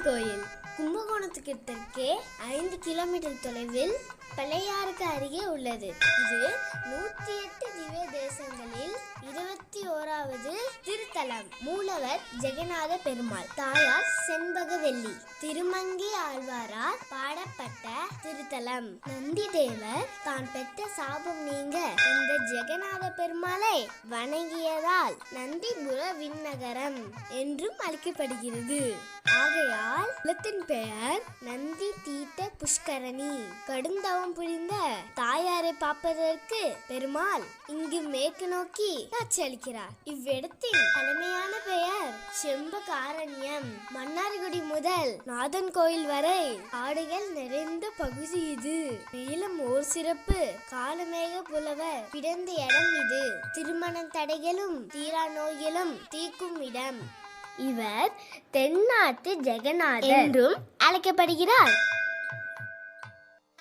கோயில் கும்பகோணத்துக்கு தெற்கே 5 கிலோமீட்டர் தொலைவில் பிள்ளையாருக்கு அருகே உள்ளது. இது 108 திவ்ய தேசங்களில் 21வது திருத்தலம். மூலவர் ஜெகநாத பெருமாள், தாயார் செண்பகவல்லி, திருமங்கை ஆழ்வாரால் பாடப்பட்ட திருத்தலம். நந்தி தேவர் தான் பெற்ற சாபம் நீங்க இந்த ஜெகநாத பெருமாளை வணங்கியதால் நந்திபுர விண்ணகரம் என்றும் அழைக்கப்படுகிறது. ஆகையால் குலத்தின் பெயர் நந்தி தீர்த்த புஷ்கரணி. கடுந்தவம் புரிந்த தாயாரை பார்ப்பதற்கு பெருமாள் இங்கு மேற்கு நோக்கி காட்சி அளிக்கிறார். இவ்விடத்தின் பழமையான பெயர் செம்பகாரண்யம். மன்னார்குடி முதல் நாதன் கோயில் வரை ஆடுகள் நிறைந்த பகுதி இது. மேலும் ஓர் சிறப்பு, காலமேக புலவர் பிறந்த இடம் இது. திருமண தடைகளும் தீரா நோய்களும் தீர்க்கும் இடம். இவர் தென்னாட்டு ஜெகநாதர் என்றும் அழைக்கப்படுகிறார்.